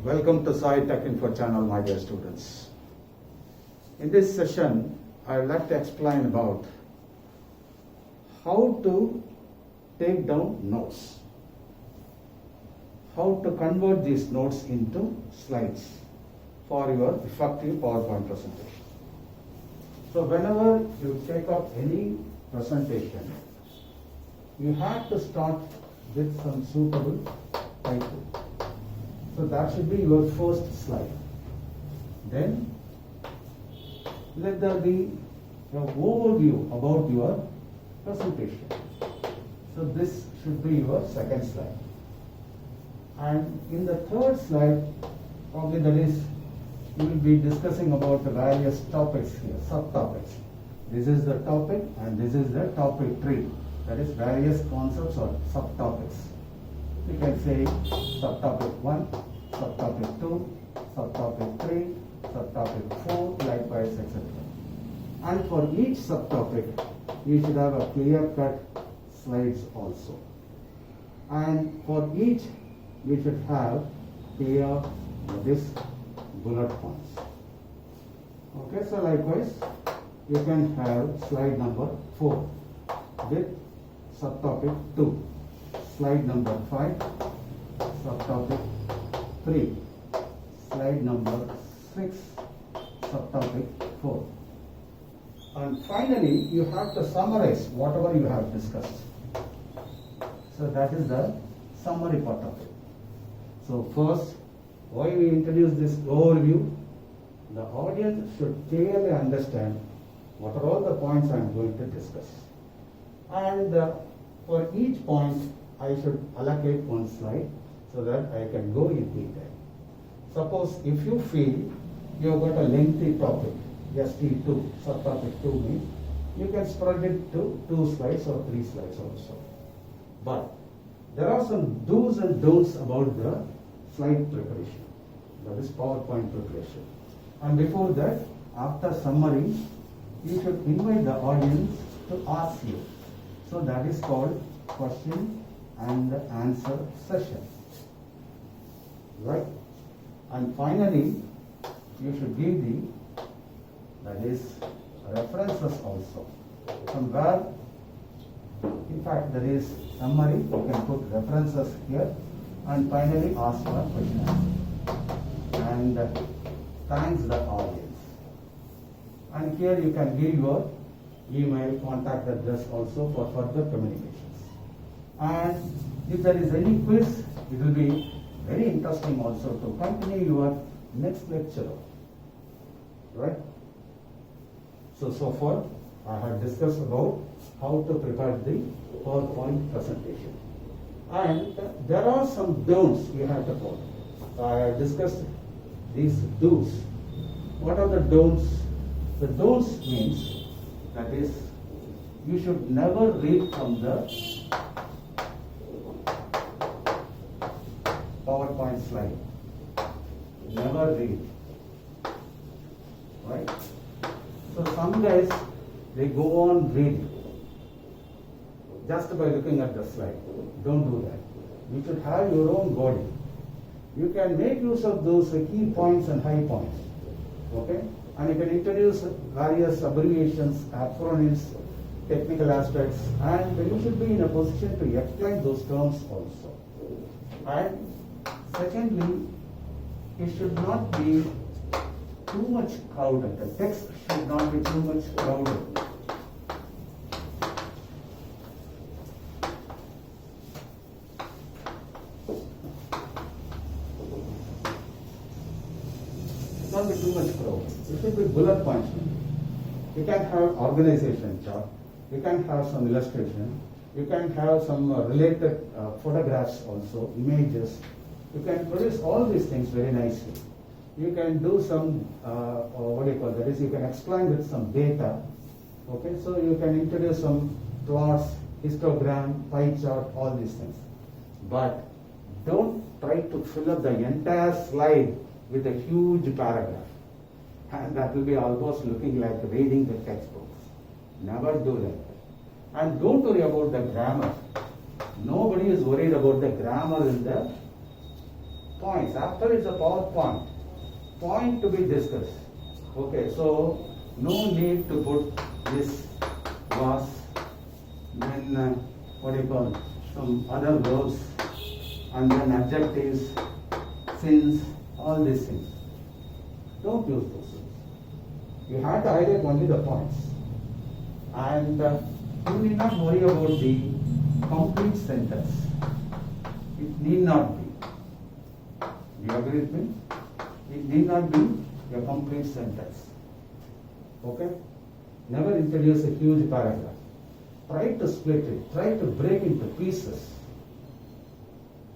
Welcome to Sai Tech Info channel, my dear students. In this session, I would like to explain about how to take down notes, how to convert these notes into slides for your effective PowerPoint presentation. So whenever you take up any presentation, you have to start with some suitable title. So that should be your first slide. Then let there be an overview about your presentation. So this should be your second slide. And in the third slide, probably that is, we will be discussing about the various topics here, subtopics. This is the topic and this is the topic tree. That is various concepts or subtopics. You can say subtopic 1, subtopic 2, subtopic 3, subtopic 4, likewise, etc. And for each subtopic, you should have a clear-cut slides also. And for each, you should have clear this bullet points. Okay, so likewise, you can have slide number 4 with subtopic 2, slide number 5, subtopic 3, slide number 6, subtopic 4. And finally, you have to summarize whatever you have discussed. So that is the summary part of it. So first, why we introduce this overview? The audience should clearly understand what are all the points I am going to discuss. And for each point, I should allocate one slide so that I can go in detail. Suppose if you feel you have got a lengthy topic, ST2, subtopic 2 means, you can spread it to 2 slides or 3 slides also. But there are some do's and don'ts about the slide preparation, that is PowerPoint preparation. And before that, after summary, you should invite the audience to ask you. So that is called question and answer session, right? And finally, you should give that is references also. Somewhere, in fact, there is summary, you can put references here, and finally ask for question and thanks the audience. And here you can give your email, contact address also for further communications. And if there is any quiz, it will be very interesting also to continue your next lecture, right? So far I have discussed about how to prepare the PowerPoint presentation. And there are some don'ts you have to follow. I have discussed these do's. What are the don'ts? The don'ts means, that is, you should never read from the PowerPoint slide. Never read. Right? So some guys, they go on reading just by looking at the slide. Don't do that. You should have your own body. You can make use of those key points and high points. Okay? And you can introduce various abbreviations, acronyms, technical aspects, and you should be in a position to explain those terms also. And secondly, it should not be too much crowded. The text should not be too much crowded. Not be too much crowd. It should be bullet points. You can have organization chart. You can have some illustration. You can have some related photographs also, images. You can produce all these things very nicely. You can do some, what do you call that is, you can explain with some data. Okay, so you can introduce some plots, histogram, pie chart, all these things. But don't try to fill up the entire slide with a huge paragraph. And that will be almost looking like reading the textbooks. Never do that. And don't worry about the grammar. Nobody is worried about the grammar in the points. After it's a PowerPoint, point to be discussed. Okay, so no need to put this was, then what do you call it? Some other verbs, and then adjectives, since, all these things. Don't use those things. You have to highlight only the points. And you need not worry about the complete sentence. It need not be. Do you agree with me? It need not be a complete sentence. Okay? Never introduce a huge paragraph. Try to split it. Try to break into pieces.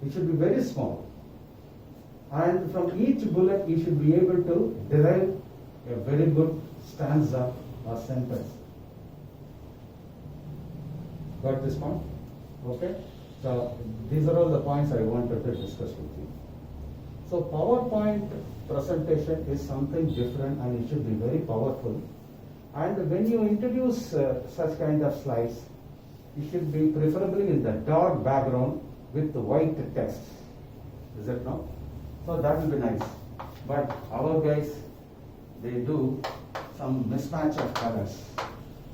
It should be very small. And from each bullet, you should be able to derive a very good stanza or sentence. Got this point? Okay? So these are all the points I wanted to discuss with you. So PowerPoint presentation is something different and it should be very powerful. And when you introduce such kind of slides, it should be preferably in the dark background with the white text. Is it not? So that will be nice. But our guys, they do some mismatch of colors.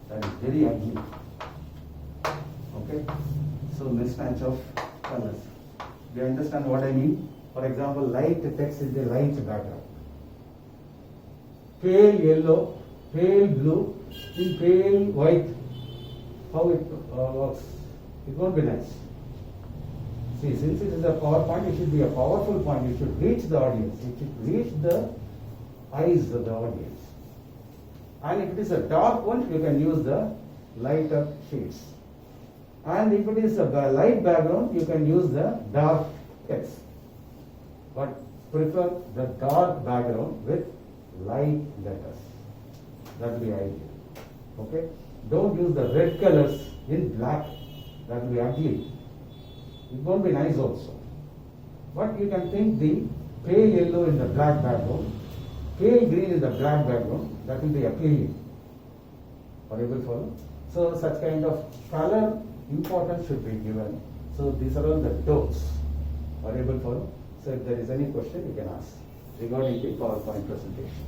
That is very ugly. Okay? So mismatch of colors. Do you understand what I mean? For example, light text is the light background. Pale yellow, pale blue, in pale white. How it works? It won't be nice. See, since it is a PowerPoint, it should be a powerful point. It should reach the audience. It should reach the eyes of the audience. And if it is a dark one, you can use the lighter shades. And if it is a light background, you can use the dark text. But prefer the dark background with light letters. That will be ideal. Okay? Don't use the red colors in black. That will be ugly. It won't be nice also. But you can think the pale yellow in the black background, pale green in the black background, that will be appealing. Are you able to follow? So such kind of color importance should be given. So these are all the don'ts. Are you able to follow? So if there is any question, you can ask regarding the PowerPoint presentation.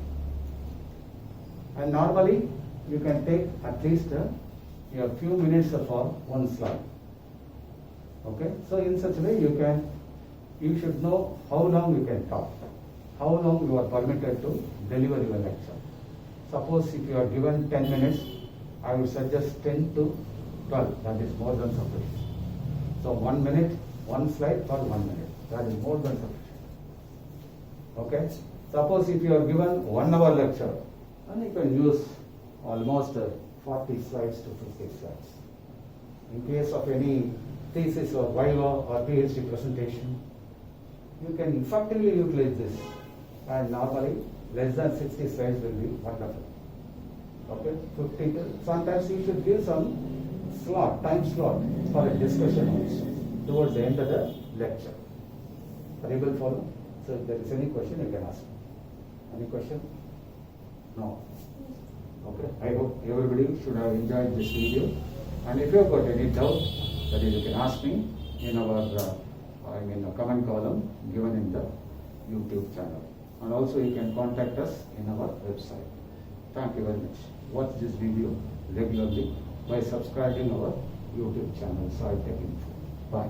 And normally, you can take at least a few minutes for one slide. Okay? So in such a way, you should know how long you can talk, how long you are permitted to deliver your lecture. Suppose if you are given 10 minutes, I would suggest 10 to 12. That is more than sufficient. So 1 minute, one slide for 1 minute. That is more than sufficient. Okay? Suppose if you are given 1 hour lecture, then you can use almost 40 slides to 50 slides. In case of any thesis or viva or PhD presentation, you can effectively utilize this. And normally, less than 60 slides will be wonderful. Okay? 50 to, sometimes you should give some slot, time slot for a discussion also towards the end of the lecture. Are you able to follow? So if there is any question, you can ask. Any question? No. Okay. I hope everybody should have enjoyed this video. And if you have got any doubt, that is, you can ask me in our comment column given in the YouTube channel. And also you can contact us in our website. Thank you very much. Watch this video regularly by subscribing our YouTube channel, Sai Tech Info. Bye.